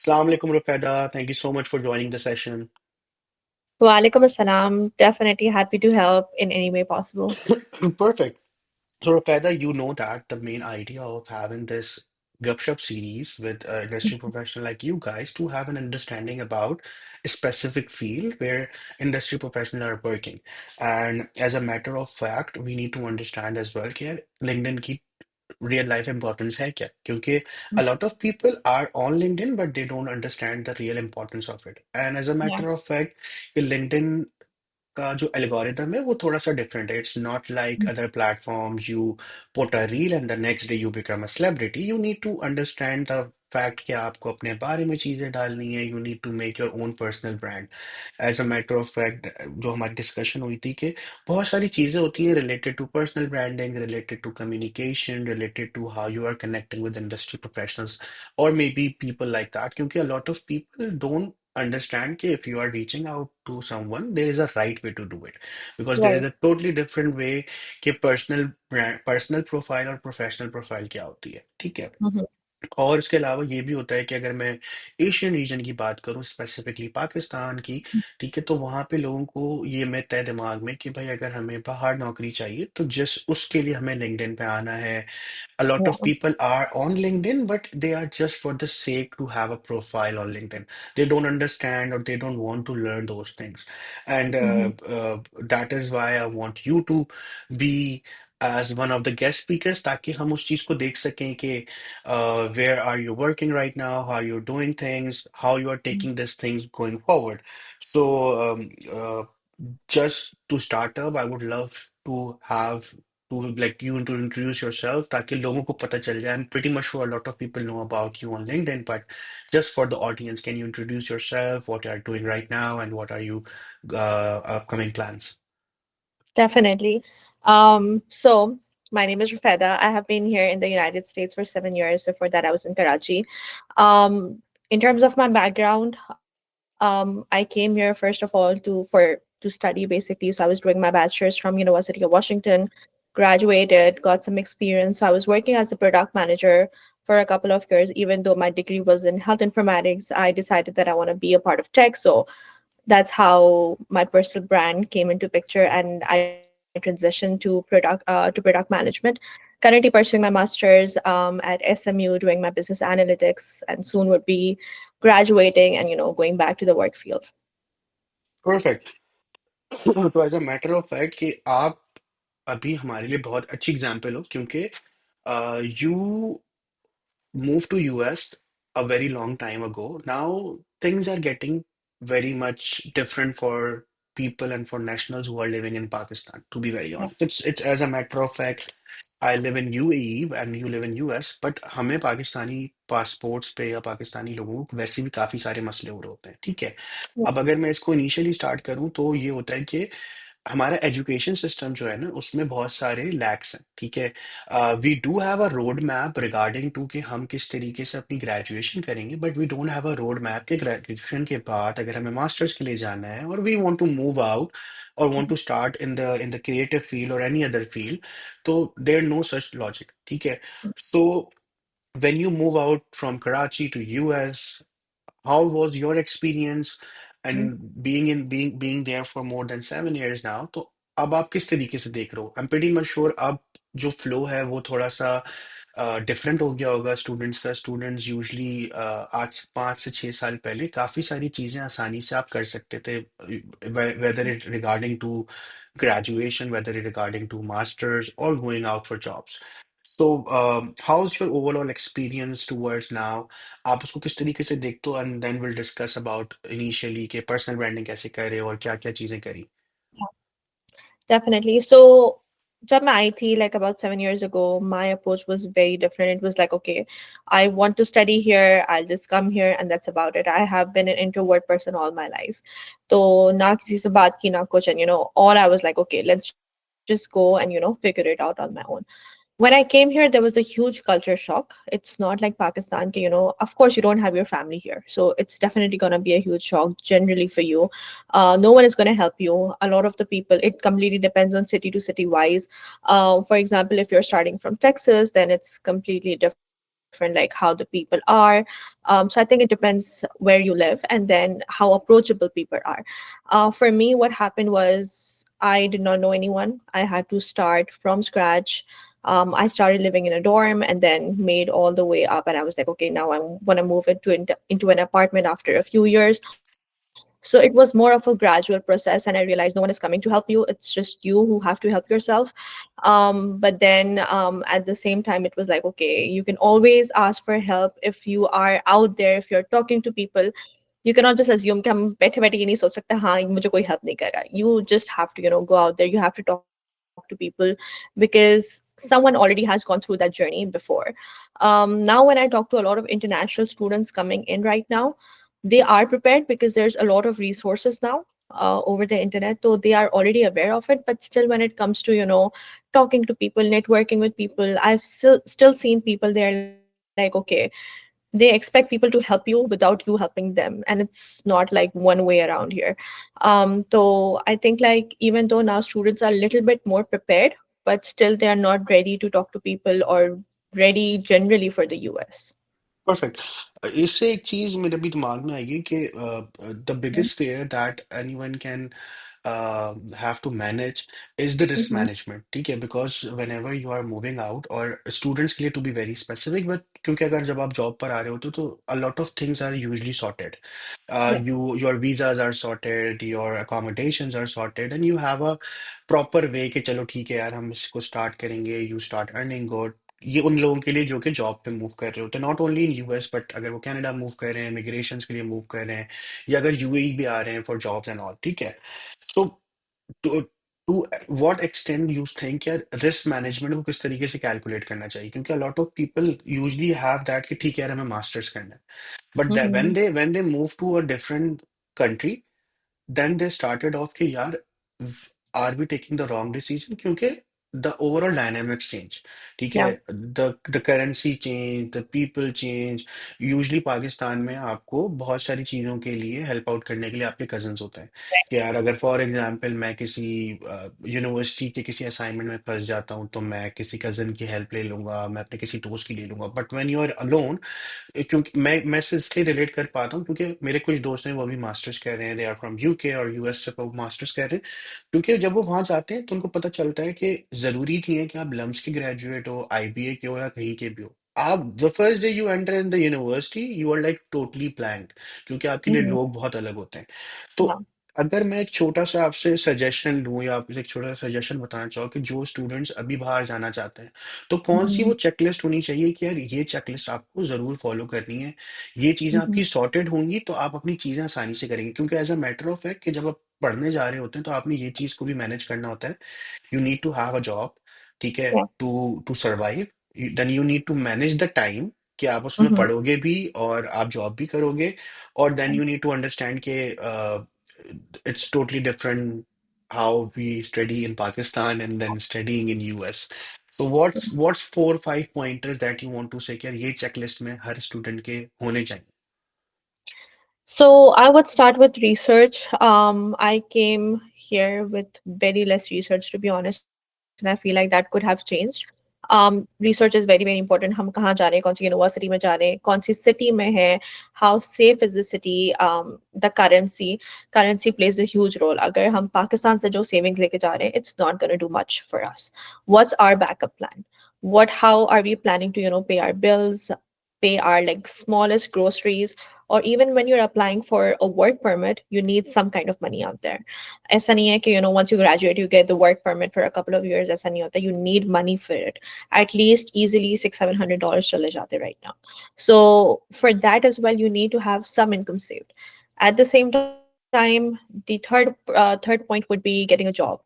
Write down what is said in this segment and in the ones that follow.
Assalamu alaikum, Rufeda. Thank you so much for joining the session. Walaikum assalam. Definitely happy to help in any way possible. Perfect. So, Rufeda, you know that the main idea of having this Gupshup series with industry professional like you guys to have an understanding about a specific field where industry professionals are working. And as a matter of fact, we need to understand as well कि LinkedIn की real life importance है क्या? क्योंकि a lot of people are on LinkedIn, but they don't understand the real importance of it. And as a Yeah. matter of fact, कि LinkedIn का जो algorithm है वो थोड़ा सा डिफरेंट है it's not like other platforms you put a reel and the next day you become a celebrity you need to understand the fact कि आपको अपने बारे में चीजें डालनी है you need to make your own personal brand as a matter of fact जो हमारी डिस्कशन हुई थी कि बहुत सारी चीजें होती हैं related to personal branding related to communication related to how you are connecting with industry professionals और may be people like that क्योंकि a lot of people don't understand कि if you are reaching out to someone there is a right way to do it because there is Right. a totally different way कि personal brand personal profile और professional profile क्या होती है ठीक है Mhm. और इसके अलावा ये भी होता है कि अगर मैं एशियन रीजन की बात करूं स्पेसिफिकली पाकिस्तान की ठीक है तो वहां पे लोगों को ये मिथ है दिमाग में कि भाई अगर हमें बाहर नौकरी चाहिए तो जस्ट उसके लिए हमें लिंक्डइन पे आना है a lot of Yeah. people are on LinkedIn, but they are just for the sake to have a profile on LinkedIn. They don't understand or they don't want to learn those things. And Mhm. that is why I want you to be as one of the guest speakers ताकि हम उस चीज को देख सकें कि where are you working right now, how you're doing things, how you are taking these things going forward. So just to start up, I would love to have to like you to introduce yourself ताकि लोगों को पता चल जाए. I'm pretty much sure a lot of people know about you on LinkedIn, but just for the audience, can you introduce yourself, what you are doing right now, and what are you upcoming plans? Definitely. So my name is Rufeda. I have been here in the United States for 7 years. Before that, I was in Karachi. In terms of my background, I came here first of all to study basically. So I was doing my bachelor's from University of Washington, graduated, got some experience. So I was working as a product manager for a couple of years. Even though my degree was in health informatics, I decided that I want to be a part of tech. So that's how my personal brand came into picture and I transitioned to product management. Currently pursuing my master's at SMU, doing my business analytics, and soon would be graduating and going back to the work field. Perfect. तो as a matter of fact कि आप अभी हमारे लिए बहुत अच्छी example हो क्योंकि you moved to US a very long time ago. Now things are getting very much different for people and for nationals who are living in Pakistan, to be very Yeah. honest. It's as a matter of fact, I live in UAE and you live in US, but हमें Pakistani passports पे या पाकिस्तानी लोगों को वैसे भी काफी सारे मसले हो रहे होते हैं ठीक है Yeah. अब अगर मैं इसको इनिशियली स्टार्ट करूं तो ये होता है कि हमारा एजुकेशन सिस्टम जो है ना उसमें बहुत सारे लैक्स हैं ठीक है we do have a road map regarding to कि हम किस तरीके से अपनी ग्रेजुएशन करेंगे but we don't have a road map के ग्रेजुएशन के बाद अगर हमें मास्टर्स के लिए जाना है और we want to move out और want to start in the creative field और एनी अदर फील्ड तो देयर नो सच लॉजिक ठीक है सो when you move out from Karachi to US how was your experience Mhm. and being there for more than 7 years now? तो अब आप किस तरीके से देख रहे हो? I'm pretty much sure अब जो फ्लो है वो थोड़ा सा डिफरेंट हो गया होगा स्टूडेंट्स का स्टूडेंट्स यूजली आज से 5 से 6 साल पहले काफी सारी चीजें आसानी से आप कर सकते थे whether it regarding to graduation whether it regarding to masters or going out for jobs so how's your overall experience towards now आप उसको किस तरीके से देखते हो and then will discuss about initially के पर्सनल ब्रांडिंग कैसे करे और क्या क्या चीजें करी Definitely. So, jab main आई थी like about 7 years ago, my approach was very different. It was like, okay, I want to study here. I'll just come here and that's about it. I have been an introvert person all my life. तो ना किसी से बात की ना कुछ and all I was like, okay, let's just go and figure it out on my own. When I came here, there was a huge culture shock. It's not like Pakistan, of course, you don't have your family here. So it's definitely going to be a huge shock generally for you. No one is going to help you. A lot of the people, it completely depends on city to city wise. For example, if you're starting from Texas, then it's completely different. like how the people are. So I think it depends where you live and then how approachable people are. For me, what happened was I did not know anyone. I had to start from scratch. I started living in a dorm and then made all the way up. And I was like, okay, now I want to move into an apartment after a few years. So it was more of a gradual process. And I realized no one is coming to help you. It's just you who have to help yourself. But then at the same time, it was like, okay, you can always ask for help if you are out there, if you're talking to people. You cannot just assume कि हम बैठे बैठे ये नहीं सोच सकते हाँ मुझे कोई help नहीं कर रहा. You just have to go out there. You have to talk to people because someone already has gone through that journey before. Now when I talk to a lot of international students coming in right now, they are prepared because there's a lot of resources now over the internet, so they are already aware of it. But still, when it comes to talking to people, networking with people, I've still seen people they're like, okay, they expect people to help you without you helping them, and it's not like one way around here. So I think like even though now students are a little bit more prepared, but still they are not ready to talk to people or ready generally for the US. Perfect. इससे एक चीज मेरे भी दिमाग में आएगी कि the Mhm. Biggest fear that anyone can have to manage is the risk Mhm. management. ठीक है, because whenever you are moving out, और students के लिए to be very specific, but क्योंकि अगर जब आप जॉब पर आ रहे होते हो तो a lot of things are usually sorted. Yeah. Your visas are sorted, your accommodations are sorted, and you have a proper way कि चलो ठीक है यार हम इसको start करेंगे, you start earning good. ये उन लोगों के लिए जो कि जॉब पे मूव कर रहे होते हैं, not only in US but अगर वो कनाडा मूव कर रहे हैं, इमिग्रेशन के लिए मूव कर रहे हैं, या अगर यूएई भी आ रहे हैं फॉर जॉब्स एंड ऑल, ठीक है। So to to what extend you think यार रिस्क मैनेजमेंट को किस तरीके से कैलकुलेट करना चाहिए, क्योंकि a lot of people usually have that कि ठीक है यार हमें मास्टर्स करना है, but Mhm. When they move to a different country, then they started off कि यार are we taking the wrong decision, क्योंकि the overall dynamics change, ठीक है, Yeah. the currency change, the people change. Usually Pakistan में आपको बहुत सारी चीज़ों के लिए हेल्प आउट करने के लिए आपके कजन्स होते हैं कि यार अगर फॉर एग्जांपल मैं किसी यूनिवर्सिटी के किसी असाइनमेंट में फंस जाता हूँ तो मैं किसी कजन की हेल्प ले लूंगा, मैं अपने किसी दोस्त की ले लूंगा, but when you are alone, क्योंकि मैं से इसलिए रिलेट कर पाता हूँ क्योंकि मेरे कुछ दोस्त हैं वो अभी मास्टर्स कर रहे हैं, दे आर फ्रॉम यूके और यूएस से वो मास्टर्स कर रहे हैं, क्योंकि जब वो वहां जाते हैं तो उनको पता चलता है कि जरूरी नहीं है कि आप लम्स के ग्रेजुएट हो, आईबीए के हो या कहीं के भी हो। आप the first day you enter in the university you are like totally blank, क्योंकि आपके लिए Mhm. लोग बहुत अलग होते हैं। तो Yeah. अगर मैं एक छोटा सा आपसे सजेशन लूँ या आपसे एक छोटा सा सजेशन बताना चाहूँ कि जो स्टूडेंट्स अभी बाहर जाना चाहते हैं, तो कौन सी वो Mhm. चेकलिस्ट होनी चाहिए कि यार ये चेकलिस्ट आपको जरूर फॉलो करनी है, ये चीजें आपकी Mhm. सॉर्टेड होंगी तो आप अपनी चीजें आसानी से करेंगे, क्योंकि as a matter of fact कि जब आप पढ़ने जा रहे होते हैं तो आपने ये चीज को भी मैनेज करना होता है। You need to have a job, ठीक है, Yeah. To to survive, then you need to manage the time कि आप उसमें Mhm. पढ़ोगे भी और आप जॉब भी करोगे, और then you need to understand कि it's totally different how we study in Pakistan and then studying in US. So what's 4 or 5 pointers that you want to say कि यार ये checklist में हर student के होने चाहिए? So I would start with research. I came here with very less research, to be honest, and I feel like that could have changed. Research is very, very important. हम कहाँ जा रहे हैं, कौन सी यूनिवर्सिटी में जा रहे हैं, कौन सी सिटी में है, how safe is the city, the currency plays a huge role. अगर हम पाकिस्तान से जो savings लेके जा रहे हैं, it's not going to do much for us. What's our backup plan? How are we planning to, pay our bills, pay our like smallest groceries, or even when you're applying for a work permit, you need some kind of money out there. ऐसा नहीं है कि once you graduate you get the work permit for a couple of years. ऐसा नहीं होता. You need money for it. At least easily $600-700 चले जाते right now. So for that as well, you need to have some income saved. At the same time, the third point would be getting a job.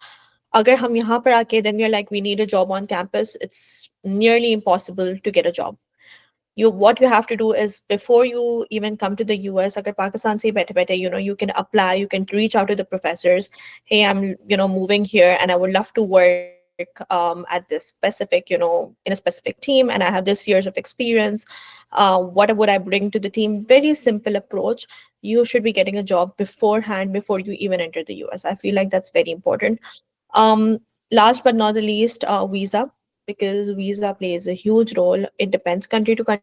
अगर हम यहाँ पर आके then we're like we need a job on campus, it's nearly impossible to get a job. What you have to do is before you even come to the US, agar Pakistan se bete bete, you can apply, you can reach out to the professors. Hey, I'm moving here and I would love to work at this specific, in a specific team, and I have this years of experience. What would I bring to the team? Very simple approach. You should be getting a job beforehand before you even enter the US. I feel like that's very important. um, Last but not the least, visa, because visa plays a huge role. It depends country to country.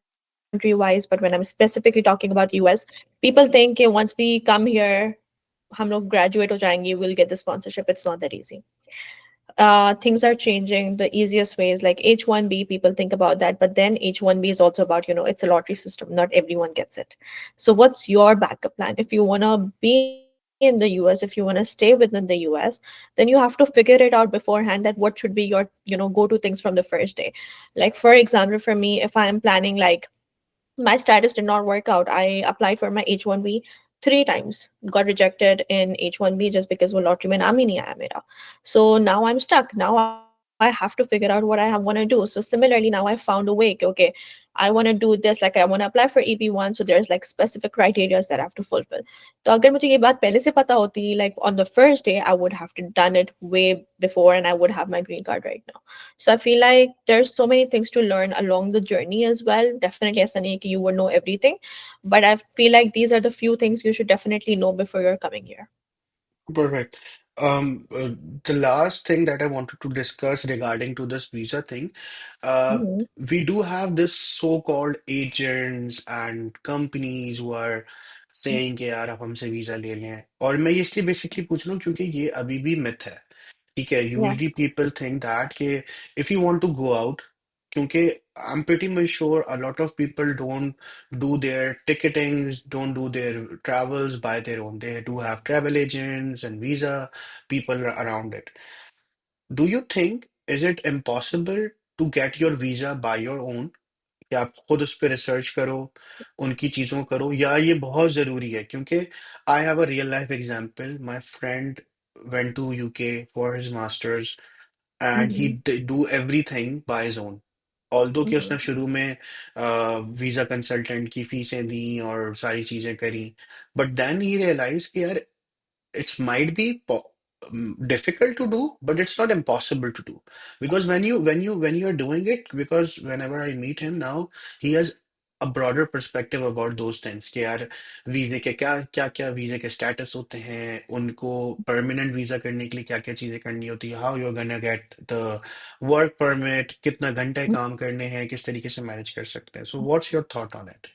country wise, but when I'm specifically talking about US, people think कि once we come here, हम लोग graduate हो जाएंगे, we'll get the sponsorship. It's not that easy. Things are changing. The easiest way is like H1B. People think about that, but then H1B is also about, it's a lottery system. Not everyone gets it. So, what's your backup plan? If you want to be in the US, if you want to stay within the US, then you have to figure it out beforehand that what should be your, go to things from the first day. Like, for example, for me, if I am planning like my status did not work out. I applied for my H1B three times, got rejected in H1B just because वो lottery में नाम ही नहीं आया मेरा. So now I'm stuck. Now I have to figure out what I want to do. So similarly, now I found a way. Okay, I want to do this. Like I want to apply for EP1. So there's like specific criteria that I have to fulfill. तो अगर मुझे ये बात पहले से पता होती, like on the first day, I would have to done it way before, and I would have my green card right now. So I feel like there's so many things to learn along the journey as well. Definitely, as Anik, you would know everything, but I feel like these are the few things you should definitely know before you're coming here. Perfect. Um, uh, the last thing that I wanted to discuss regarding to this visa thing, uh, Mm-hmm. we do have this so-called agents and companies who are saying कि यार आप हमसे visa ले लें और मैं ये इसलिए बेसिकली पूछ रहा हूँ क्योंकि ये अभी भी मिथ है ठीक है Yeah. Usually people think that कि if you want to go out क्योंकि I am pretty much sure a lot of people don't do their ticketings, don't do their travels by their own. They do have travel agents and visa people around it. Do you think is it impossible to get your visa by your own? कि आप खुद उस पर research करो उनकी चीजों करो या ये बहुत जरूरी है क्योंकि I have a real life example my friend went to UK for his masters and he Mm-hmm. do everything by his own although कि Mm-hmm. उसने शुरू में वीजा कंसल्टेंट की फीसें दी और सारी चीजें करी बट देन ही रियलाइज कि यार it might be difficult to do but it's not impossible to do because when you're doing it because whenever I meet him now he has a broader perspective about those things कि यार वीजे के क्या क्या क्या वीजे के status होते हैं उनको परमानेंट वीजा करने के लिए क्या क्या चीजें करनी होती है how you gonna get the work permit कितना घंटे काम करने हैं किस तरीके से मैनेज कर सकते हैं so what's your thought on it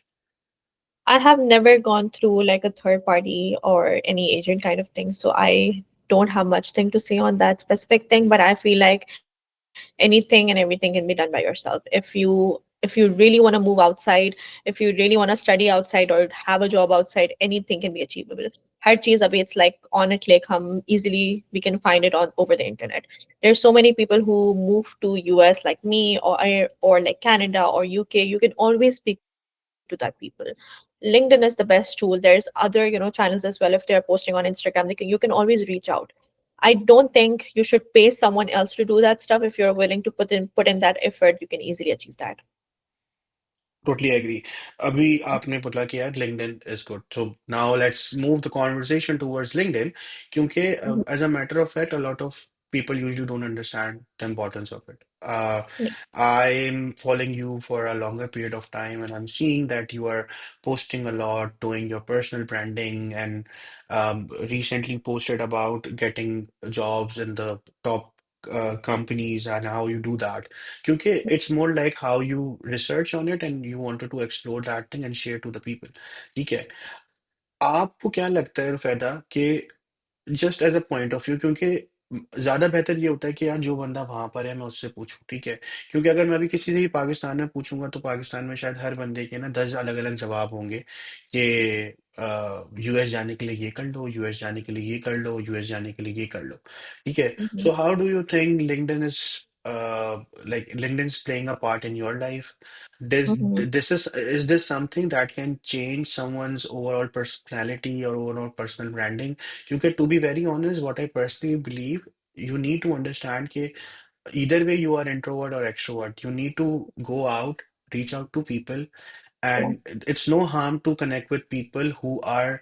I have never gone through like a third party or any agent kind of thing, so I don't have much thing to say on that specific thing. But I feel like anything and everything can be done by yourself. If you really want to move outside, if you really want to study outside or have a job outside, anything can be achievable. Har cheez abhi it's like on a click, easily we can find it on over the internet. There's so many people who move to US like me or like Canada or UK. You can always speak to that people. LinkedIn is the best tool. There's other, channels as well. If they're posting on Instagram, you can always reach out. I don't think you should pay someone else to do that stuff. If you're willing to put in that effort, you can easily achieve that. Totally agree. अभी आपने बोला कि यार LinkedIn is good. So now let's move the conversation towards LinkedIn क्योंकि Mhm. as a matter of fact, a lot of people usually don't understand the importance of it. Yeah. I'm following you for a longer period of time and I'm seeing that you are posting a lot, doing your personal branding and recently posted about getting jobs in the top companies and how you do that. क्योंकि it's more like how you research on it and you wanted to explore that thing and share to the people ठीक है आपको क्या लगता है रुफैदा कि just as a point of view क्योंकि ज्यादा बेहतर ये होता है कि यार जो बंदा वहां पर है मैं उससे पूछूं ठीक है क्योंकि अगर मैं भी किसी से भी पाकिस्तान में पूछूंगा तो पाकिस्तान में शायद हर बंदे के ना 10 अलग अलग जवाब होंगे कि यूएस जाने के लिए ये कर लो यूएस जाने के लिए ये कर लो यूएस जाने के लिए ये कर लो ठीक है Mhm. So how do you think LinkedIn is like LinkedIn is playing a part in your life. Mhm. Is this something that can change someone's overall personality or overall personal branding? क्योंकि to be very honest, what I personally believe, you need to understand कि either way you are introvert or extrovert, you need to go out, reach out to people, Yeah. and it's no harm to connect with people who are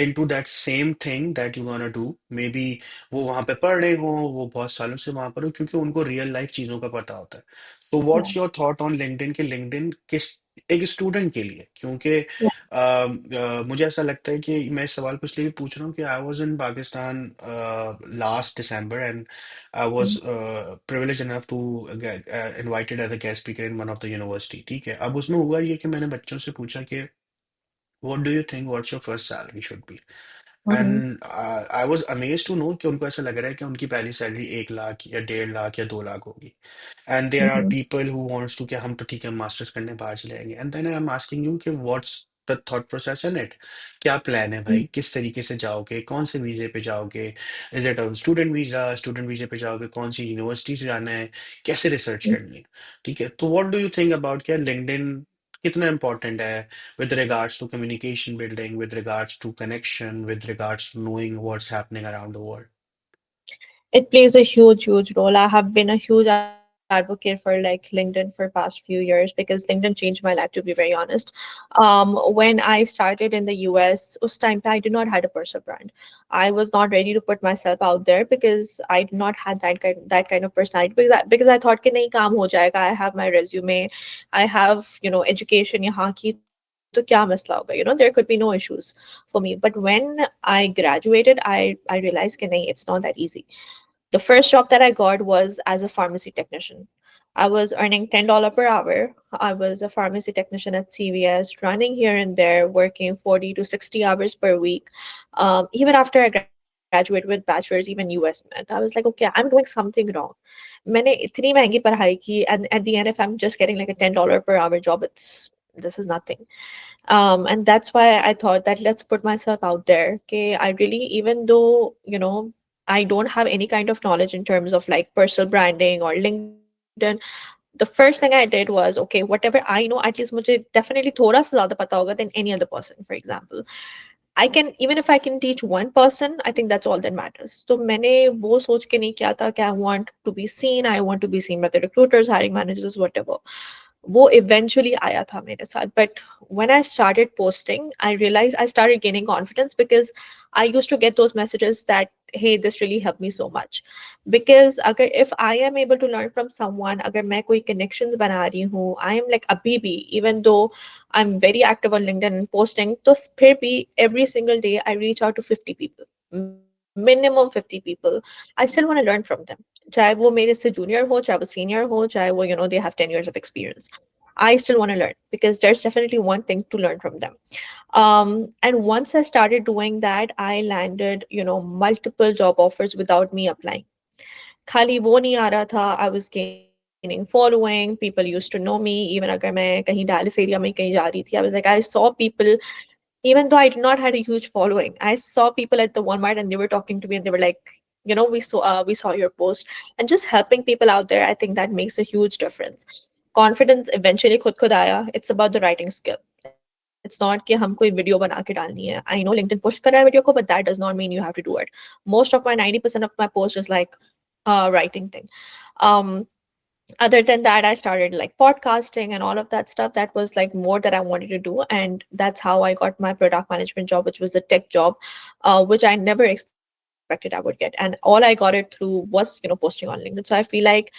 into that same thing that you're gonna do. Maybe वो वहां पे पढ़ रहे हो, वो बहुत सालों से वहां पर हो क्योंकि उनको रियल लाइफ चीजों का पता होता है. So Yeah. what's your thought on LinkedIn कि LinkedIn किस एक स्टूडेंट के लिए, क्योंकि Yeah. मुझे ऐसा लगता है कि मैं इस सवाल को इसलिए भी पूछ रहा हूँ कि I was in Pakistan last December, and I was privilege enough to invited as a guest speaker in one of the university. ठीक है, अब उसमें हुआ ये कि मैंने बच्चों से पूछा कि what do you think what's your first salary should be, Mm-hmm. And I was amazed to know कि उनको ऐसा लग रहा है कि उनकी पहली सैलरी 1 लाख या 1.5 लाख या 2 लाख होगी। And there are Mm-hmm. People who wants to कि हम तो ठीक है मास्टर्स करने बाहर चले जाएंगे, and then I am asking you कि what's the thought process in it. क्या प्लान है भाई, किस तरीके से जाओगे, कौन से वीजे पे जाओगे, इज इट अ स्टूडेंट वीजा, स्टूडेंट वीजे पे जाओगे, कौन सी यूनिवर्सिटी से जाना है, कैसे रिसर्च करनी है। ठीक है, तो what do you think about क्या लिंक्डइन कितना इंपॉर्टेंट है with regards to communication building, with regards to connection, with regards to knowing what's happening around the world? It plays a huge role. I have been a huge advocate for like LinkedIn for past few years because LinkedIn changed my life, to be very honest. When I started in the US, us time pe I did not had a personal brand. I was not ready to put myself out there because I did not had that kind of personality because I thought कि नहीं काम हो जाएगा. I have my resume, I have education यहाँ की, तो क्या मसला होगा, there could be no issues for me. But when I graduated, I realized कि नहीं, it's not that easy. The first job that I got was as a pharmacy technician. I was earning $10 per hour. I was a pharmacy technician at CVS, running here and there, working 40 to 60 hours per week. Even after I graduated with bachelor's, even US math, I was like, okay, I'm doing something wrong. मैंने इतनी महंगी पढ़ाई की, and at the end, if I'm just getting like a $10 per hour job, this is nothing. And that's why I thought that let's put myself out there. Okay, I really, even though I don't have any kind of knowledge in terms of like personal branding or LinkedIn, the first thing I did was, okay, whatever I know, at least मुझे definitely थोड़ा सा ज़्यादा पता होगा than any other person, for example. I can, even if I can teach one person, I think that's all that matters. So मैंने वो सोच के नहीं किया था कि I want to be seen, I want to be seen by the recruiters, hiring managers, whatever. वो eventually आया था मेरे साथ. But when I started posting, I realized I started gaining confidence because I used to get those messages that, hey, this really helped me so much. Because अगर if I am able to learn from someone, अगर मैं कोई connections बना रही हूँ, I am like अभी भी, even though I'm very active on LinkedIn and posting, तो फिर भी every single day I reach out to 50 people. Minimum 50 people. I still want to learn from them. चाहे वो मेरे से junior हो, चाहे वो senior हो, चाहे वो they have 10 years of experience. I still want to learn because there's definitely one thing to learn from them. And once I started doing that, I landed, multiple job offers without me applying. खाली वो नहीं आ रहा था, I was gaining following, people used to know me, even अगर मैं कहीं Dallas area में कहीं जा रही थी, I was like, I saw people, even though I did not had a huge following, I saw people at the Walmart and they were talking to me and they were like, we saw your post, and just helping people out there. I think that makes a huge difference. Confidence eventually खुद आया. It's about the writing skill. It's not कि हम कोई video बना के डालनी है. I know LinkedIn push कर रहा है वीडियो को, but that does not mean you have to do it. Most of my 90% of my post is like writing thing. Um, Other than that, I started like podcasting and all of that stuff. That was like more that I wanted to do, and that's how I got my product management job, which was a tech job, which I never expected I would get. And all I got it through was posting on LinkedIn. So I feel like,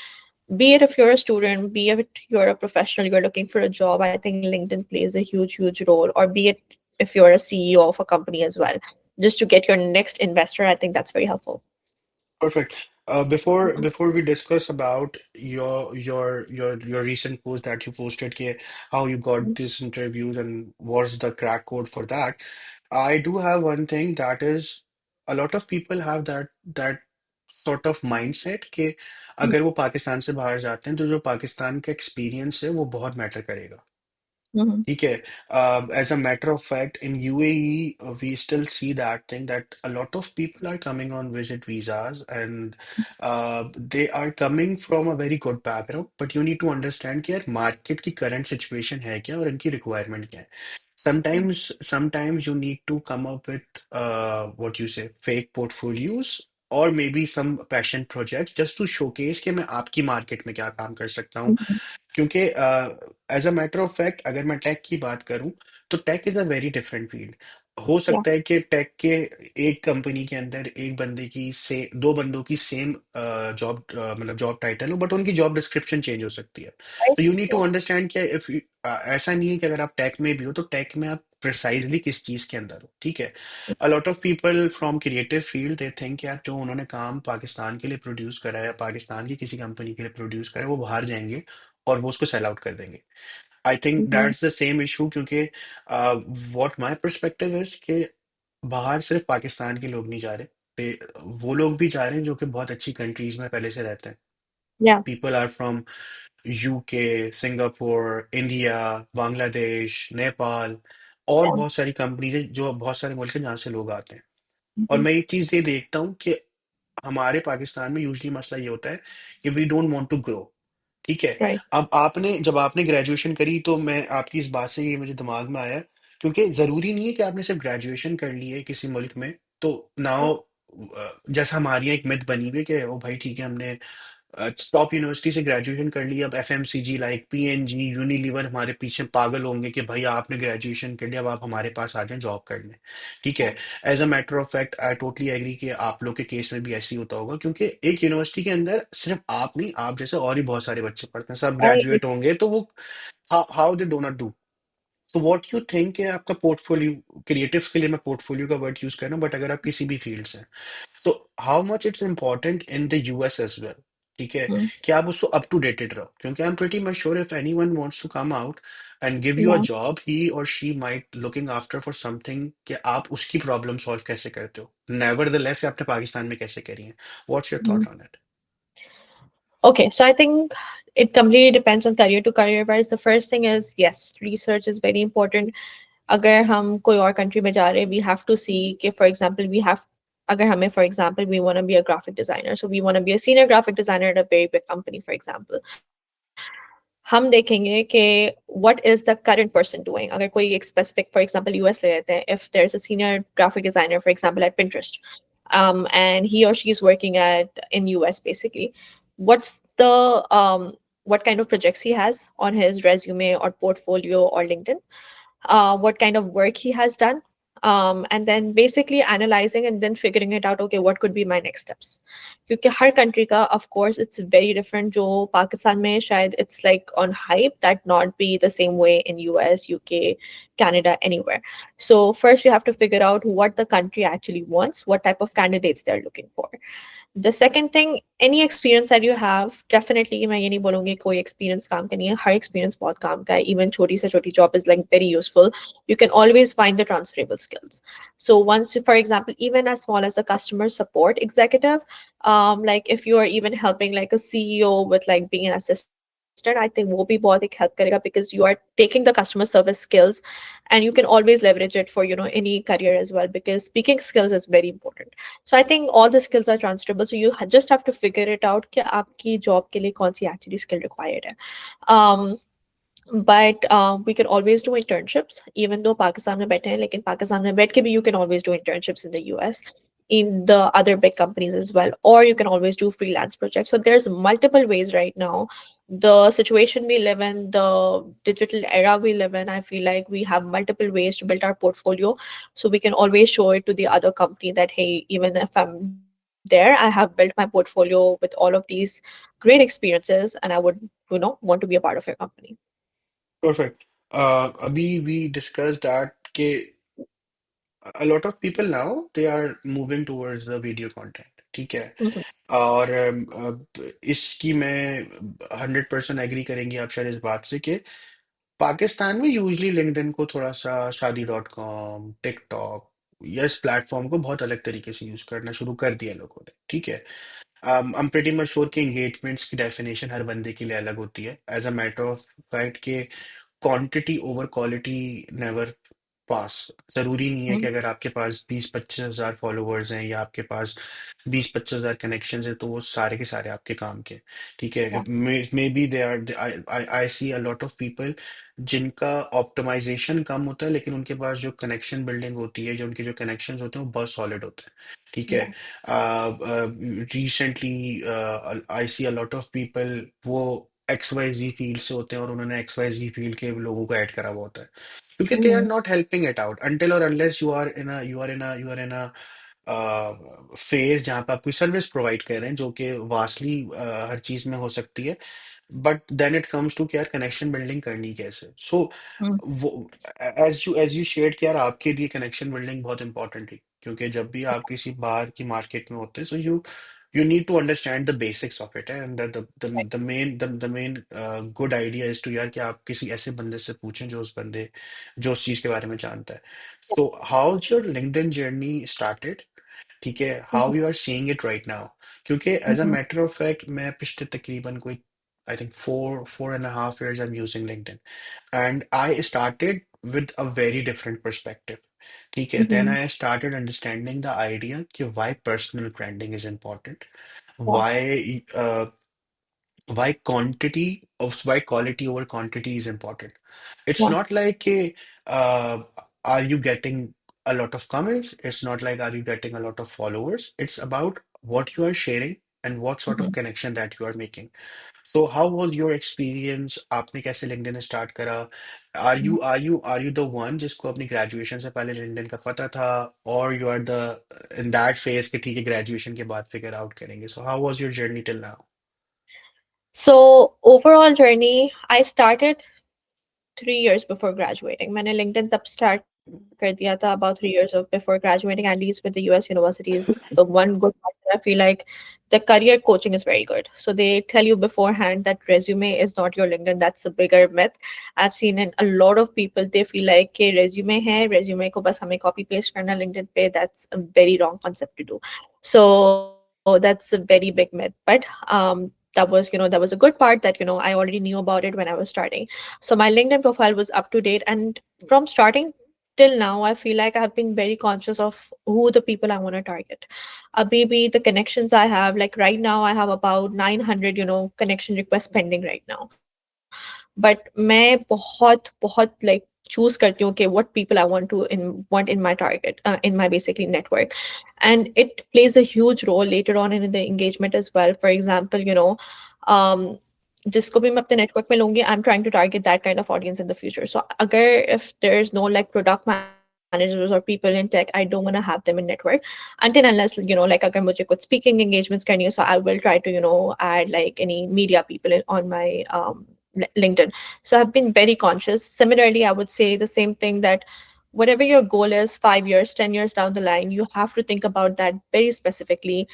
be it if you're a student, be it you're a professional, you're looking for a job, I think LinkedIn plays a huge role. Or be it if you're a CEO of a company as well, just to get your next investor, I think that's very helpful. Perfect. Before we discuss about your recent post that you posted, ke, how you got these interviews and what's the crack code for that, I do have one thing that is a lot of people have that sort of mindset कि अगर वो पाकिस्तान से बाहर जाते हैं तो जो पाकिस्तान का एक्सपीरियंस है वो बहुत मैटर करेगा। Mm-hmm. ठीक है, as a matter of fact, in UAE, we still see that thing that a lot of people are coming on visit visas, and they are coming from a very good background. But you need to understand कि यार market की current situation है क्या और इनकी requirement क्या है. Sometimes you need to come up with what you say fake portfolios or maybe some passion projects just to showcase कि मैं आपकी market में क्या काम कर सकता हूँ. Mm-hmm. क्योंकि as a matter of fact अगर मैं टेक की बात करूं तो tech is a very different field. हो Yeah. सकता है कि टेक के एक कंपनी के अंदर एक बंदे की से दो बंदों की सेम जॉब मतलब जॉब टाइटल हो, बट उनकी जॉब डिस्क्रिप्शन चेंज हो सकती है। Right? So you need to Yeah. Understand कि इफ ऐसा नहीं है कि अगर आप टेक में भी हो तो टेक में आप प्रिसाइजली किस चीज के अंदर हो, ठीक है। अ lot of people from creative field they think यार जो उन्होंने काम पाकिस्तान के लिए प्रोड्यूस करा है या पाकिस्तान की किसी कंपनी के लिए प्रोड्यूस करा है वो बाहर जाएंगे और वो उसको सेल आउट कर देंगे। I think Mm-hmm. That's the same issue, क्योंकि व्हाट माय पर्सपेक्टिव इज कि बाहर सिर्फ पाकिस्तान के लोग नहीं जा रहे, वो लोग भी जा रहे हैं जो कि बहुत अच्छी कंट्रीज में पहले से रहते हैं। Yeah. People are from UK, Singapore, India, Bangladesh, Nepal, और Yeah. बहुत सारी कंपनीज हैं जो बहुत सारे मुल्क हैं जहाँ से लोग आते हैं। और Mm-hmm. मैं एक चीज ये देखता हूँ कि हमारे पाकिस्तान में यूजली मसला ये होता है कि we don't want to grow, ठीक है। Right. अब आपने जब आपने ग्रेजुएशन करी तो मैं आपकी इस बात से ये मुझे दिमाग में आया, क्योंकि जरूरी नहीं है कि आपने सिर्फ ग्रेजुएशन कर ली है किसी मुल्क में तो नाउ जैसा हमारी यहाँ एक मिथ बनी हुई है कि ओ भाई ठीक है हमने टॉप यूनिवर्सिटी से ग्रेजुएशन कर ली, अब एफएमसीजी लाइक पीएनजी यूनिलीवर हमारे पीछे पागल होंगे कि भाई आपने ग्रेजुएशन कर लिया अब आप हमारे पास आ जाएं जॉब करने, ठीक है। As a matter of fact I totally agree कि आप लोग के केस में भी ऐसे ही होता होगा, क्योंकि एक यूनिवर्सिटी के अंदर सिर्फ आप नहीं, आप जैसे और भी बहुत सारे बच्चे पढ़ते हैं, सब I agree. ग्रेजुएट होंगे तो वो how they do not do. So what you think है आपका पोर्टफोलियो, क्रिएटिव के लिए मैं पोर्टफोलियो का वर्ड यूज कर रहा हूँ, बट अगर आप किसी भी फील्ड से, so how much it's important in the US as well, ठीक है, Mm. कि आप उसको अप टू डेटेड रहो, क्योंकि I am pretty much sure if anyone wants to come out and give you a Yeah. Job he और she might looking after for something कि आप उसकी प्रॉब्लम सॉल्व कैसे करते हो, नेवरदलेस आपने पाकिस्तान में कैसे करी है। What's your Mm. Thought on it? Okay, so I think it completely depends on career to career wise. The first thing is yes, research is very important. अगर हम कोई और country में जा रहे हैं, we have to see कि for example we have अगर हमें for example we want to be a graphic designer, so we want to be a senior graphic designer at a very big company for example. हम देखेंगे कि what is the current person doing. अगर कोई एक specific for example US ले लेते हैं, if there's a senior graphic designer for example at Pinterest, and he or she is working at in US basically, what's the what kind of projects he has on his resume or portfolio or LinkedIn, what kind of work he has done, and then basically analyzing and then figuring it out, okay, what could be my next steps. क्योंकि हर country का of course it's very different. जो पाकिस्तान में शायद it's like on hype that not be the same way in US, UK, Canada, anywhere. So first you have to figure out what the country actually wants, what type of candidates they're looking for. The second thing, any experience that you have, definitely मैं ये नहीं बोलूँगी कोई experience काम का नहीं है, हर experience बहुत काम का है, even छोटी से छोटी job is like very useful. You can always find the transferable skills. So once you, for example, even as small as a customer support executive, like if you are even helping like a CEO with like being an assistant, I think वो भी बहुत एक help करेगा because you are taking the customer service skills and you can always leverage it for any career as well because speaking skills is very important. So I think all the skills are transferable. So you just have to figure it out कि आपकी job के लिए कौन सी actually skill required है. Um, but we can always do internships even though Pakistan में बैठे हैं लेकिन पाकिस्तान में बैठ के भी you can always do internships in the US in the other big companies as well, or you can always do freelance projects. So there's multiple ways right now. The situation we live in, the digital era we live in, I feel like we have multiple ways to build our portfolio, so we can always show it to the other company that hey, even if I'm there, I have built my portfolio with all of these great experiences and I would want to be a part of your company. Perfect. अभी we discuss that के a lot of people now they are moving towards the video content, ठीक है। Mhm. और इसकी मैं 100% agree करेंगे आप शायद इस बात से कि पाकिस्तान में यूजली लिंक्डइन को थोड़ा सा शादी.com, टिकटॉक या इस प्लेटफॉर्म को बहुत अलग तरीके से यूज करना शुरू कर दिया लोगों ने, ठीक है। I am pretty much sure कि एंगेजमेंट्स की डेफिनेशन हर बंदे के लिए अलग होती है, as a matter of fact के quantity over quality never pass. जरूरी नहीं है कि Mhm. अगर आपके पास 20-25 हजार फॉलोअर्स हैं या आपके पास 20-25 हजार कनेक्शन है तो वो सारे के सारे आपके काम के, ठीक है। Yeah. Maybe they are, I see a lot of people जिनका ऑप्टिमाइजेशन कम होता है लेकिन उनके पास जो कनेक्शन बिल्डिंग होती है, जो उनके जो कनेक्शंस होते हैं वो बहुत सॉलिड होते हैं, ठीक है। Yeah. Recently I see a lot of people वो एक्स वाई जी फील्ड से होते हैं और उन्होंने एक्स वाई जी फील्ड के लोगों को ऐड करा हुआ होता है, क्योंकि they are Mhm. Not helping it out until or unless you are in a phase जहाँ पे आप कोई सर्विस प्रोवाइड कर रहे हैं जो कि वास्टली हर चीज में हो सकती है, but then it comes to कि यार कनेक्शन बिल्डिंग करनी कैसे। So Mhm. वो एज यू शेयर्ड कि यार आपके लिए कनेक्शन बिल्डिंग बहुत इंपॉर्टेंट है, क्योंकि जब भी आप किसी बाहर की मार्केट में होते हैं, सो you need to understand the basics of it, and the main good idea is to यार कि आप किसी ऐसे बंदे से पूछें जो उस चीज के बारे में जानता है। So how your LinkedIn journey started, ठीक है, how Mhm. You are seeing it right now. क्योंकि as a Mhm. Matter of fact मैं पिछले तकरीबन कोई I think 4.5 years I'm using LinkedIn, and I started with a very different perspective. ठीक है, then Mhm. I started understanding the idea कि why personal branding is important, Yeah. why why quality over quantity is important. It's Yeah. not like are you getting a lot of comments, it's not like are you getting a lot of followers, it's about what you are sharing and what sort of Mhm. connection that you are making. So how was your experience? आपने कैसे LinkedIn start करा? Are you the one जिसको अपनी graduation से पहले LinkedIn का पता था, or you are the in that phase कि ठीक है ग्रेजुएशन के बाद फिगर आउट करेंगे? So how was your journey till now? So overall journey, I started 3 years before graduating. मैंने LinkedIn तब start कर दिया था about 3 years of before graduating, at least with the US universities. The one good part that I feel like the career coaching is very good. So they tell you beforehand that resume is not your LinkedIn. That's a bigger myth. I've seen in a lot of people, they feel like कि resume है, resume को बस हमें copy paste करना LinkedIn पे. That's a very wrong concept to do. So that's a very big myth. But that was a good part that I already knew about it when I was starting. So my LinkedIn profile was up to date, and from starting till now, I feel like I've been very conscious of who the people I want to target. Maybe the connections I have, like right now, I have about 900, connection requests pending right now. But मैं बहुत like choose करती हूँ कि what people I want in my target, in my basically network, and it plays a huge role later on in the engagement as well. For example, um, जिसको भी मैं अपने network में लूंगी, I'm trying to target that kind of audience in the future. So अगर if there's no like product managers or people in tech, I don't want to have them in network until unless like अगर मुझे कुछ speaking engagements करनी हो, so I will try to add like any media people on my LinkedIn. So I've been very conscious. Similarly, I would say the same thing, that whatever your goal is 5 years, 10 years down the line, you have to think about that very specifically.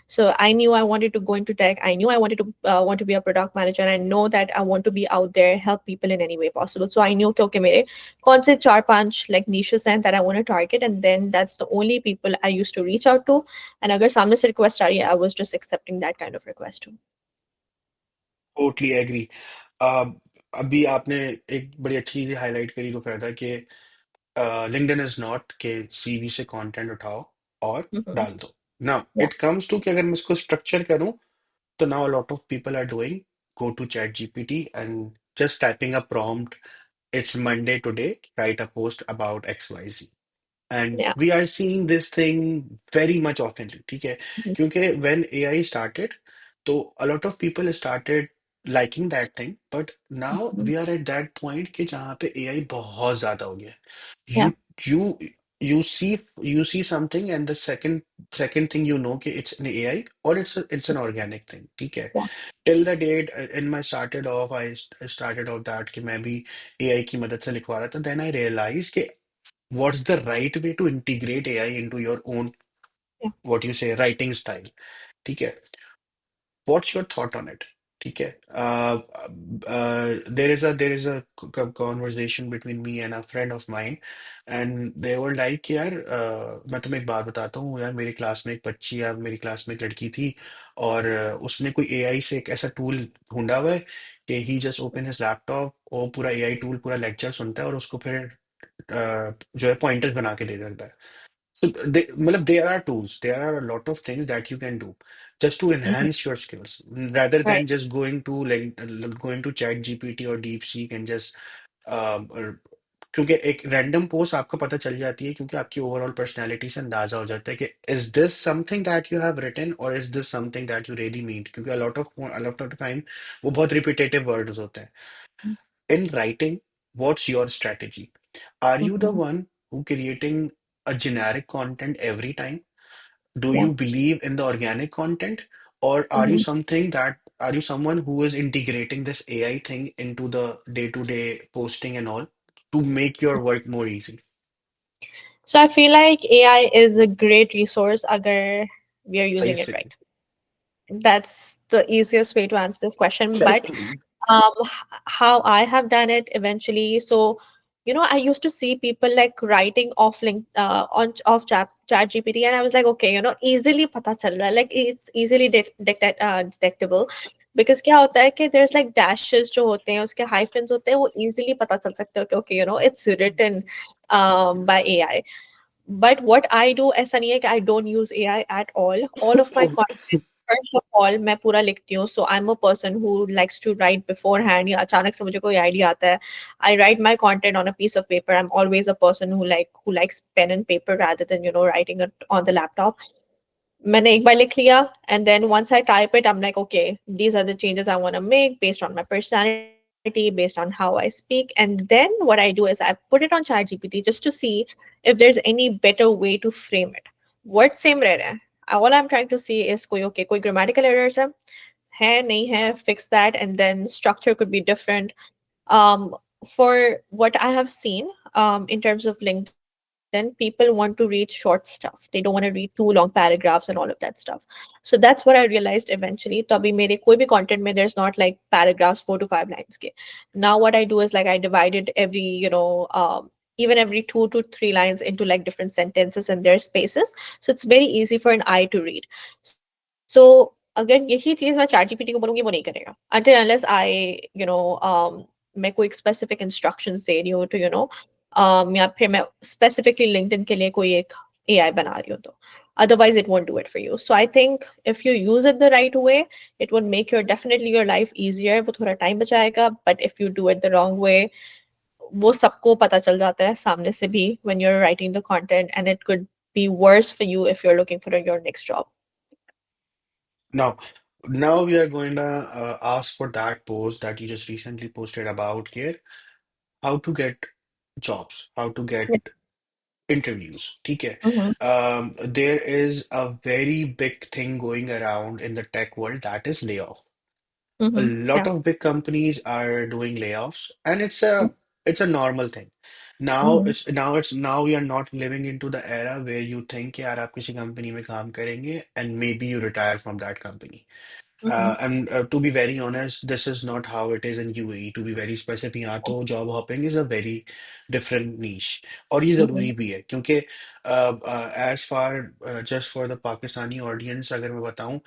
So I knew I wanted to go into tech. I knew I wanted to want to be a product manager, and I know that I want to be out there, help people in any way possible. So I knew कि okay मेरे कौन से चार पांच like niches हैं that I want to target, and then that's the only people I used to reach out to. And अगर सामने से request आ रही है, I was just accepting that kind of request too. Totally agree. Uh, अभी आपने एक बड़ी अच्छी चीज हाईलाइट करी तो फायदा कि लिंक्डइन इज नॉट कि सीवी से कंटेंट उठाओ और Mm-hmm. डाल दो। Now Yeah. It comes to कि अगर मैं इसको स्ट्रक्चर करूं, तो now a lot of people are doing go to ChatGPT and just typing a prompt, it's Monday today, write a post about XYZ. And Yeah. we are seeing this thing very much oftenly, ठीक है, Mhm. क्योंकि when AI started, तो a lot of people started liking that thing, but now Mhm. we are at that point कि जहाँ पे AI बहुत ज्यादा हो गया है। Yeah. You you see you see something, and the second thing you know कि it's an AI or it's an organic thing, ठीक है। Yeah. Till the date in my started off, I started off that कि मैं भी AI की मदद से लिखवा रहा था, then I realized कि what's the right way to integrate AI into your own, Yeah. what you say, writing style, ठीक है। What's your thought on it? ठीक है। There is a conversation between me and a friend of mine, and they were like कि यार मैं तुम्हें एक बात बताता हूँ यार, मेरी क्लास में एक बच्ची या मेरी क्लास में एक लड़की थी, और उसने कोई एआई से एक ऐसा टूल ढूंढा हुआ है कि ही जस्ट ओपन हिज लैपटॉप और पूरा एआई टूल पूरा लेक्चर सुनता है और उसको फिर जो है पॉइंटर्स बना के दे देता है। So matlab, there are tools, there are a lot of things that you can do just to Mhm. enhance your skills, rather Right. than just going to Chat GPT or DeepSeek and just or, क्योंकि एक random post आपको पता चल जाती है, क्योंकि आपकी overall personality से अंदाजा हो जाता है कि is this something that you have written और is this something that you really mean, क्योंकि अ लॉट ऑफ टाइम वो बहुत रिपीटेटिव वर्ड्स होते हैं। In writing, what's your strategy? Are you the Mhm. one who creating a generic content every time? Do Yeah. you believe in the organic content, or Mhm. are you someone who is integrating this AI thing into the day-to-day posting and all to make your work more easy? So I feel like AI is a great resource agar we are सही using it से right. That's the easiest way to answer this question. But how I have done it eventually. So, I used to see people like writing off link off chat GPT, and I was like, okay, easily pata chal raha hai, like it's easily detectable. Because क्या होता है कि there's like dashes जो होते हैं उसके hyphens होते हैं वो easily पता चल सकते हो कि okay it's written by AI. But what I do ऐसा नहीं है कि I don't use AI at all. All of my content, first of all, मैं पूरा लिखती हूँ. So I'm a person who likes to write beforehand. या अचानक से मुझे कोई idea आता है. I write my content on a piece of paper. I'm always a person who likes pen and paper rather than writing it on the laptop. मैंने एक बार लिख लिया and then once I type it, I'm like, okay, these are the changes I want to make based on my personality, based on how I speak. And then what I do is I put it on ChatGPT just to see if there's any better way to frame it. What same रह रहा है? All I'm trying to see is कोई grammatical errors है नहीं है, fix that, and then structure could be different. um, for what I have seen in terms of LinkedIn, people want to read short stuff. They don't want to read too long paragraphs and all of that stuff. So that's what I realized eventually. तो अभी मेरे कोई भी content में there's not like paragraphs 4 to 5 lines के. Now what I do is like I divided every even every 2 to 3 lines into like different sentences and their spaces. So it's very easy for an eye to read. So अगर यही चीज मैं chat GPT को बोलूंगी वो नहीं करेगा until unless I मैं कोई स्पेसिफिक इंस्ट्रक्शंस दे रही हूँ तो या फिर मैं स्पेसिफिकली लिंक्डइन के लिए कोई एक एआई बना रही हूँ तो otherwise it won't do it for you. So I think if you use it the right way, it would make your definitely your life easier. वो थोड़ा टाइम बचाएगा. But if you do it the wrong way, वो सबको पता चल जाता है सामने से भी when you're writing the content, and it could be worse for you if you're looking for your next job. Now, now we are going to ask for that post that you just recently posted about here, how to get jobs, how to get Yeah. interviews. ठीक है? Mm-hmm. There is a very big thing going around in the tech world that is layoff. A Mm-hmm. lot Yeah. of big companies are doing layoffs, and it's a normal thing. Mm-hmm. Now we are not living into the era where you think यार आप किसी company में काम करेंगे and maybe you retire from that company. Mm-hmm. And to be very honest, this is not how it is in UAE. To be very specific, यहाँ तो job hopping is a very different niche. और ये Mm-hmm. ज़रूरी भी है क्योंकि as far just for the Pakistani audience अगर मैं बताऊं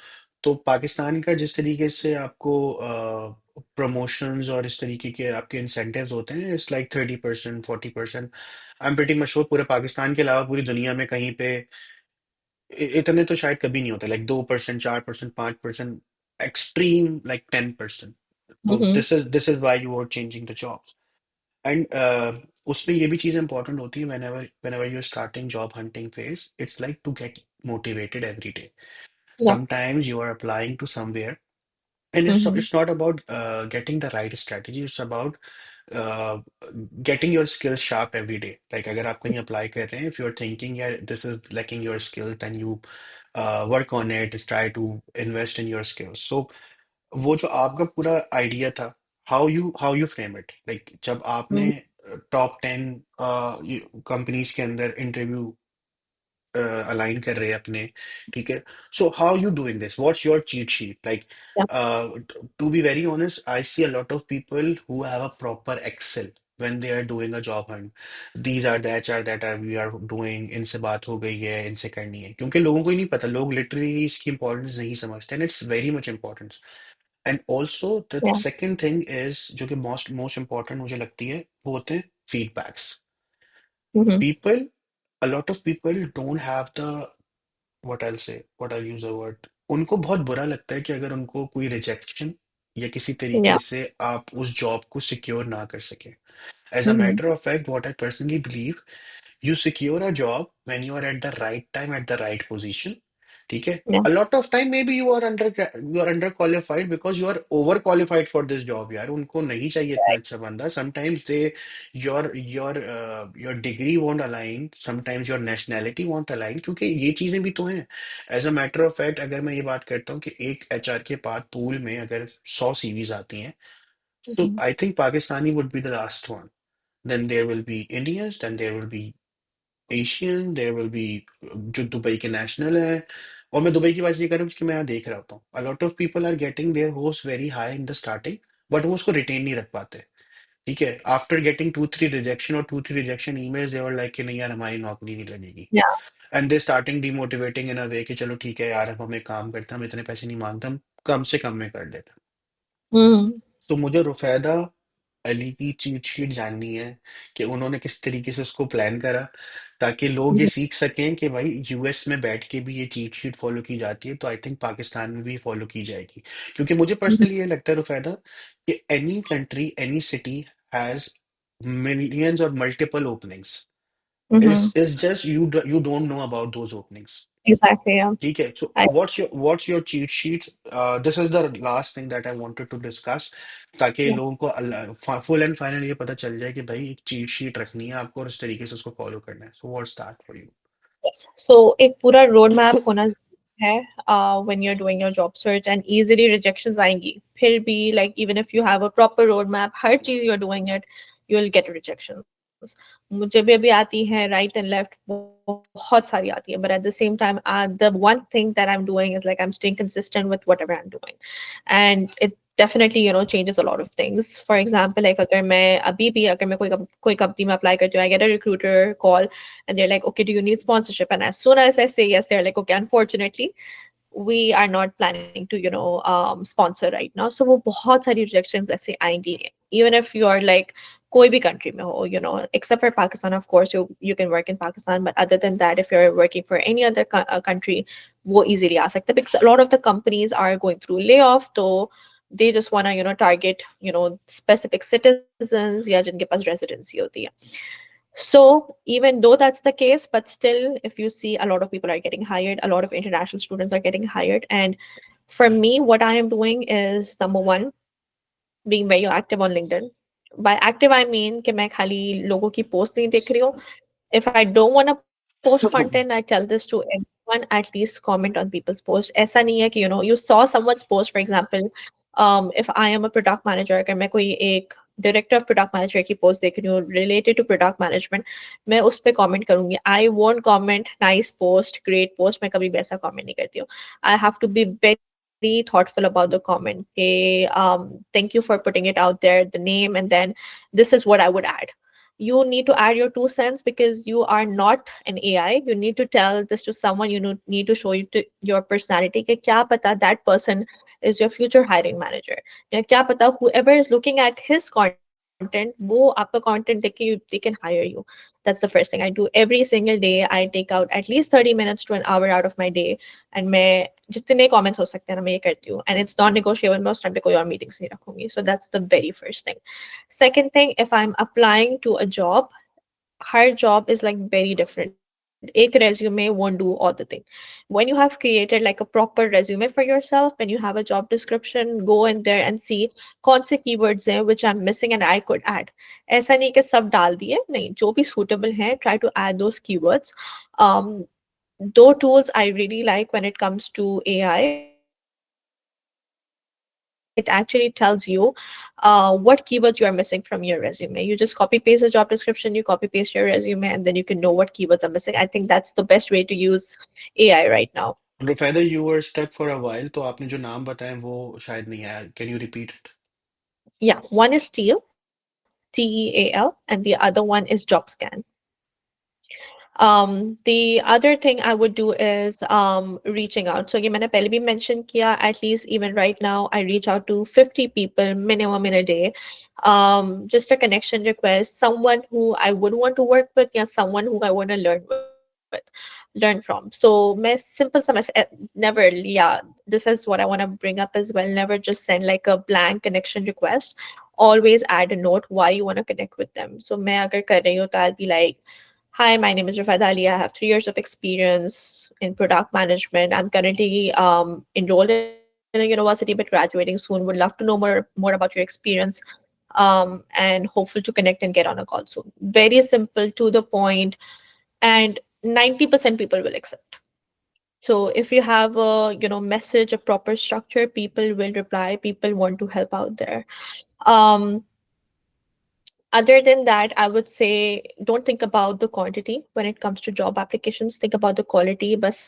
तो पाकिस्तान का जिस तरीके से आपको प्रमोशंस और इस तरीके के आपके इंसेंटिव्स होते हैं it's like 30% 40%. I am pretty much sure पूरे पाकिस्तान के अलावा पूरी दुनिया में कहीं पे इतने तो शायद कभी नहीं होते लाइक 2% 4% 5%, एक्सट्रीम लाइक 10%. तो Mm-hmm. This is why you are changing the jobs. एंड उसमें ये भी चीज़ इंपॉर्टेंट होती है whenever you're starting job hunting phase, it's like to get motivated every day. Yeah. Sometimes you are applying to somewhere and Mm-hmm. it's not about getting the right strategy, it's about uh, getting your skills sharp every day. Like अगर आप कहीं apply कर रहे हैं, if you're thinking yeah this is lacking your skill, then you work on it, try to invest in your skills. So वो जो आपका पूरा आइडिया था, how you frame it, like जब आपने Mm-hmm. टॉप 10 कंपनीज के अंदर इंटरव्यू अलाइन कर रहे हैं अपने, ठीक है? So how you doing this, what's your cheat sheet like? Yeah. To be very honest, I see a lot of people who have a proper Excel when they are doing a job hunt. These are the HR that we are doing, इनसे बात हो गई है, इनसे करनी है, क्योंकि लोगों को ही नहीं पता, लोग लिटरली इसकी इंपॉर्टेंस नहीं समझते, and it's very much important. And also the Yeah. Second thing is जो कि मोस्ट मोस्ट इंपॉर्टेंट मुझे लगती है, वो होते हैं feedbacks. Mm-hmm. People, a lot of people don't have the, what I'll say, what I'll use a word. उनको बहुत बुरा लगता है कि अगर उनको कोई रिजेक्शन या किसी तरीके Yeah. से आप उस जॉब को सिक्योर ना कर सके. As a Mm-hmm. matter of fact, what I personally believe, you secure a job when you are at the right time, at the right position. ठीक है. Yeah. A lot of time maybe you are under qualified because you are over qualified for this job यार. उनको नहीं चाहिए इतना Right. अच्छा बंदा. Sometimes they your degree won't align, sometimes your nationality won't align, क्योंकि ये चीजें भी तो हैं. As a matter of fact, अगर मैं ये बात करता हूँ कि एक HR के बाद पूल में अगर 100 सीवीज आती हैं, so Mhm. I think Pakistani would be the last one. Then there will be Indians, then there will be Asian, there will be जो दुबई के नेशनल है. और मैं दुबई की बात ये कर रहा हूँ क्योंकि मैं यहाँ देख रहा होता हूँ, a lot of people are getting their होस्ट very high in the starting, but वो उसको रिटेन नहीं रख पाते. ठीक है, after getting 2-3 rejection emails they were like कि नहीं यार हमारी नौकरी नहीं लगेगी. Yeah. And they starting demotivating in a way कि चलो ठीक है यार, अब हमें काम करते हैं, हम इतने पैसे नहीं मांगते, हम कम से कम में कर लेते हैं. Mhm. तो मुझे रुफैदा अली की चीट शीट जाननी है कि उन्होंने किस तरीके से उसको प्लान करा, ताकि लोग ये Mhm. सीख सकें कि भाई यूएस में बैठ के भी ये चीट शीट फॉलो की जाती है, तो आई थिंक पाकिस्तान में भी फॉलो की जाएगी. क्योंकि मुझे Mhm. पर्सनली ये लगता है रुफैदा कि any country, any city has millions और multiple openings. Mhm. Is just you don't know about those openings. Exactly. Yeah. ठीक है. So I, what's your cheat sheets. This is the last thing that I wanted to discuss, ताकि yeah. लोगों को full and final ये पता चल जाए कि भाई एक चीट शीट रखनी है आपको और इस तरीके से उसको फॉलो करना है. So what's that for Yes. So एक पूरा रोड मैप होना जरूरी है when you're doing your job search, and easily rejections आएंगी फिर भी, like even if you have a proper road map, हर चीज you're doing it, you'll get rejections. मुझे भी अभी आती है right and left, बहुत सारी आती है, but at the same time the one thing that I'm doing is like I'm staying consistent with whatever I'm doing, and it definitely changes a lot of things. For example, like अगर मैं अभी भी अगर मैं कोई company में apply करती हूँ, I get a recruiter call and they're like, okay, do you need sponsorship? And as soon as I say yes, they're like, okay, unfortunately we are not planning to sponsor right now. So वो बहुत सारी rejections ऐसे आएंगी, even if you are like कोई भी country में हो, except for Pakistan, of course you can work in Pakistan, but other than that, if you're working for any other country, वो easily आ सकता है, because a lot of the companies are going through layoff, तो they just want to target specific citizens या जिनके पास residency होती है. So even though that's the case, but still, if you see, a lot of people are getting hired, a lot of international students are getting hired. And for me, what I am doing is, number one, being very active on LinkedIn. By active, I mean कि मैं खाली लोगों की post नहीं देख रही हूँ. If I don't want to post content, I tell this to everyone, at least comment on people's posts. ऐसा नहीं है कि you saw someone's post, for example, if I am a product manager, अगर मैं कोई एक डायरेक्टर ऑफ प्रोडक्ट मैनेजर की post देख रही हूँ रिलेटेड टू प्रोडक्ट मैनेजमेंट, मैं उस पर कमेंट करूंगी. I won't comment nice post, great post, मैं कभी भी ऐसा कमेंट नहीं करती हूँ. I have to be very thoughtful about the comment. Okay, thank you for putting it out there, the name, and then this is what I would add. You need to add your 2 cents because you are not an AI. You need to tell this to someone. You need to show you to your personality. कि क्या पता that person is your future hiring manager. या क्या पता whoever is looking at his content, वो आपका content देख के they can hire you. That's the first thing I do every single day. I take out at least 30 minutes to an hour out of my day, and मैं जितने comments हो सकते हैं ना मैं ये करती हूँ, and it's non-negotiable. मैं उस time पे कोई और meetings नहीं रखूंगी. So that's the very first thing. Second thing, if I'm applying to a job, her job is like very different. एक resume won't do all the thing. When you have created like a proper resume for yourself, when you have a job description, go in there and see कौन से keywords हैं which I'm missing and I could add. ऐसा नहीं कि सब डाल दिए, नहीं, जो भी suitable हैं, try to add those keywords. um Though tools I really like when it comes to AI, it actually tells you what keywords you are missing from your resume. You just copy paste the job description, you copy paste your resume, and then you can know what keywords are missing. I think that's the best way to use AI right now. Rufaida, you were stuck for a while, तो आपने जो नाम बताए वो शायद नहीं आया. Can you repeat it? Yeah, one is Teal, TEAL, and the other one is JobScan. The other thing I would do is reaching out. So ये मैंने पहले भी mention किया, at least even right now I reach out to 50 people minimum in a day. Just a connection request, someone who I would want to work with, yeah, someone who I want to learn from. So मैं simple सा message, never, yeah, this is what I want to bring up as well. Never just send like a blank connection request. Always add a note why you want to connect with them. So मैं अगर कर रही हूँ तो I'll be like, Hi, my name is Rafat Ali. I have 3 years of experience in product management. I'm currently enrolled in a university but graduating soon. Would love to know more about your experience, and hopeful to connect and get on a call soon. Very simple, to the point, and 90% people will accept. So if you have a message, a proper structure, people will reply. People want to help out there. Um, Other than that, I would say don't think about the quantity when it comes to job applications. Think about the quality. Bus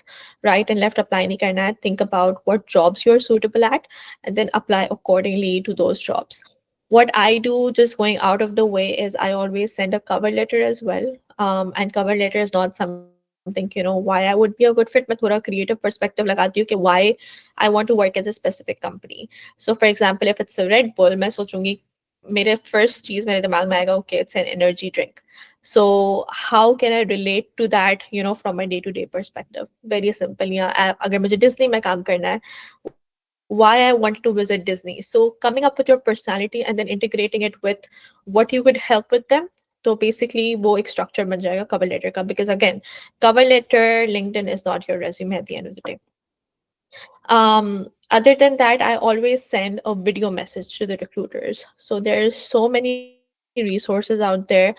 right and left apply nahi karna hai. Think about what jobs you're suitable at and then apply accordingly to those jobs. What I do, just going out of the way, is I always send a cover letter as well. And cover letter is not something, why I would be a good fit. मैं थोड़ा creative perspective लगाती हूँ कि why I want to work at a specific company. So for example, if it's a Red Bull, मैं सोचूंगी, मेरे first चीज मेरे दिमाग में आएगा, okay it's an energy drink. So how can I relate to that, from my day to day perspective. Very simple. या अगर मुझे डिज्नी में काम करना है, why I wanted to visit Disney. So coming up with your personality and then integrating it with what you could help with them. तो basically वो एक structure बन जाएगा cover letter का, because again, cover letter, LinkedIn is not your resume at the end of the day. Other than that, I always send a video message to the recruiters. So there's so many resources out there.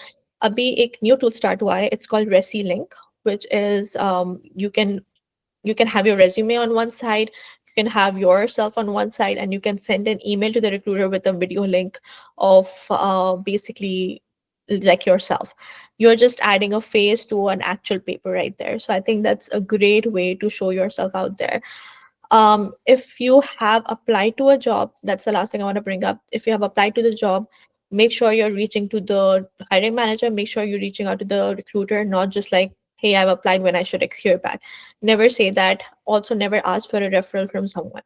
Abhi ek new tool start hua hai. It's called ResiLink, which is you can have your resume on one side, you can have yourself on one side, and you can send an email to the recruiter with a video link of basically like yourself. You're just adding a face to an actual paper right there. So I think that's a great way to show yourself out there. If you have applied to a job, that's the last thing I want to bring up. If you have applied to the job, make sure you're reaching to the hiring manager, make sure you're reaching out to the recruiter, not just like, hey, I've applied when I should hear back. Never say that. Also, never ask for a referral from someone.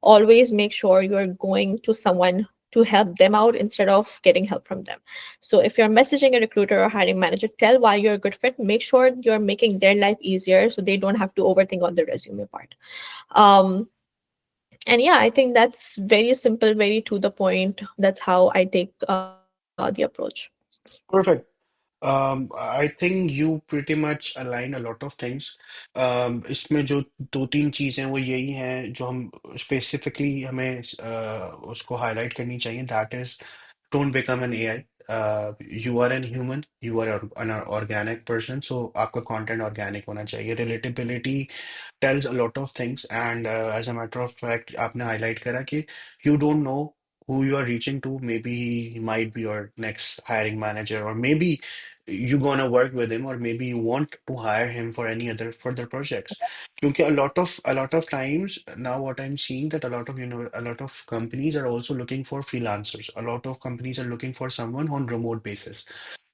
Always make sure you're going to someone to help them out instead of getting help from them. So if you're messaging a recruiter or hiring manager, tell why you're a good fit. Make sure you're making their life easier so they don't have to overthink on the resume part. um and yeah, I think that's very simple, very to the point. That's how I take the approach. Perfect. I think you pretty much align a lot of things. इसमें जो दो तीन चीजें वो यही हैं जो हम स्पेसिफिकली हमें उसको हाईलाइट करनी चाहिए. That is don't become an AI. You are an human, you are an organic person, so आपका content organic होना चाहिए. Relatability tells a lot of things, and as a matter of fact आपने highlight करा कि you don't know who you are reaching to. Maybe he might be your next hiring manager, or maybe you're gonna work with him, or maybe you want to hire him for any other further projects. क्योंकि a lot of times now what I'm seeing that a lot of companies are also looking for freelancers. A lot of companies are looking for someone on remote basis.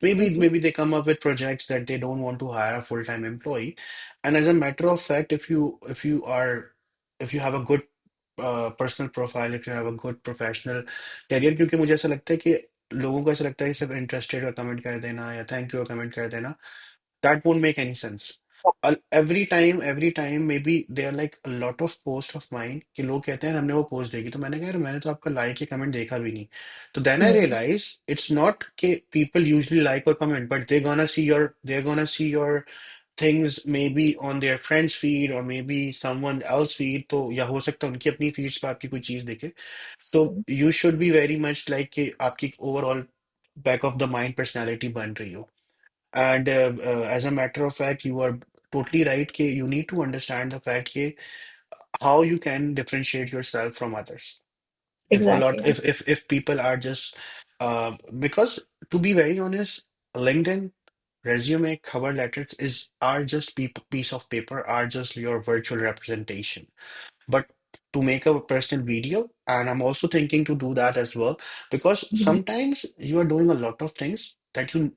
Maybe they come up with projects that they don't want to hire a full-time employee. And as a matter of fact, if you have a good personal profile, if you have a good professional career, क्योंकि मुझे ऐसा लगता है कि लोगों को ऐसा लगता है कि सिर्फ इंटरेस्टेड का कमेंट कर देना या थैंक यू का कमेंट कर देना, that won't make any sense. Every time, maybe there are like a lot of posts of mine कि लोग कहते हैं हमने वो पोस्ट देखी, तो मैंने कहा यार मैंने तो आपका लाइक या कमेंट देखा भी नहीं. तो then I Hmm. realize it's not कि people usually like or comment, but they're gonna see your things maybe on their friend's feed or maybe someone else feed. तो या हो सकता है उनकी अपनी feeds पे आपकी कोई चीज दिखे. So you should be very much like कि आपकी overall back of the mind personality बन रही हो. And as a matter of fact, you are totally right कि you need to understand the fact कि how you can differentiate yourself from others. If a lot, Exactly. if people are just because to be very honest, LinkedIn, resume, cover letters are just piece of paper, are just your virtual representation. But to make a personal video, and I'm also thinking to do that as well, because Mhm. sometimes you are doing a lot of things that you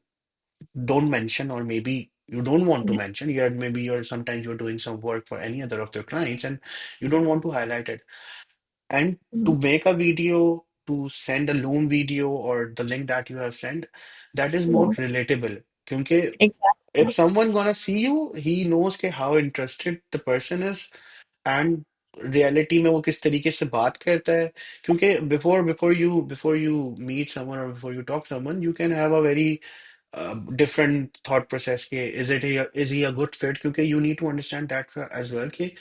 don't mention, or maybe you don't want to Yeah. mention. Maybe you're sometimes you're doing some work for any other of their clients and you don't want to highlight it. And Mhm. to make a video, to send a loan video or the link that you have sent, that is more Mhm. relatable. Because if Exactly. someone gonna see you, he knows के how interested the person is, and reality में वो किस तरीके से बात करता है. क्योंकि before you meet someone or before you talk someone, you can have a very different thought process के is he a good fit, क्योंकि you need to understand that as well कि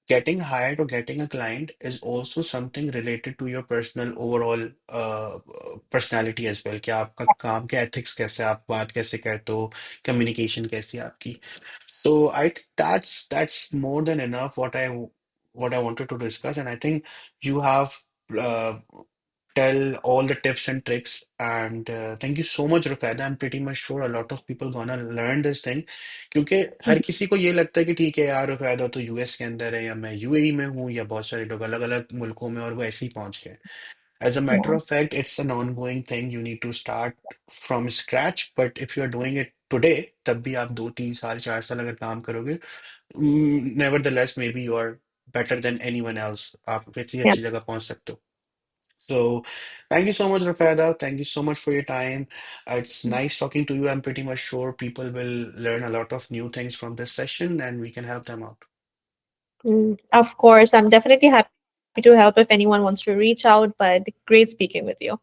getting hired or getting a client is also something related to your personal overall personality as well, कि आपका काम के ethics कैसे हैं, आप बात कैसे करते हो, communication कैसी है आपकी. So I think that's more than enough what I wanted to discuss, and I think you have uh, tell all the tips and tricks. And thank you so much, Rufeda. I'm pretty much sure a lot of people gonna learn this thing, क्योंकि हर किसी को ये लगता है कि ठीक है यार, रुफैदा तो यूएस के अंदर है, या मैं यूएई में हूँ, या बहुत सारे लोग अलग अलग मुल्कों में और वो ऐसे ही पहुंच गए. As a matter Yeah. of fact, it's an ongoing thing. You need to start from scratch. But if you're doing it today, तब भी आप 2 3 साल 4 साल अगर काम करोगे, nevertheless maybe you are better than anyone else. आप किसी Yeah. अच्छी जगह पहुंच सकते हो. So, thank you so much, Rafada. Thank you so much for your time. It's nice talking to you. I'm pretty much sure people will learn a lot of new things from this session and we can help them out. Of course, I'm definitely happy to help if anyone wants to reach out, but great speaking with you.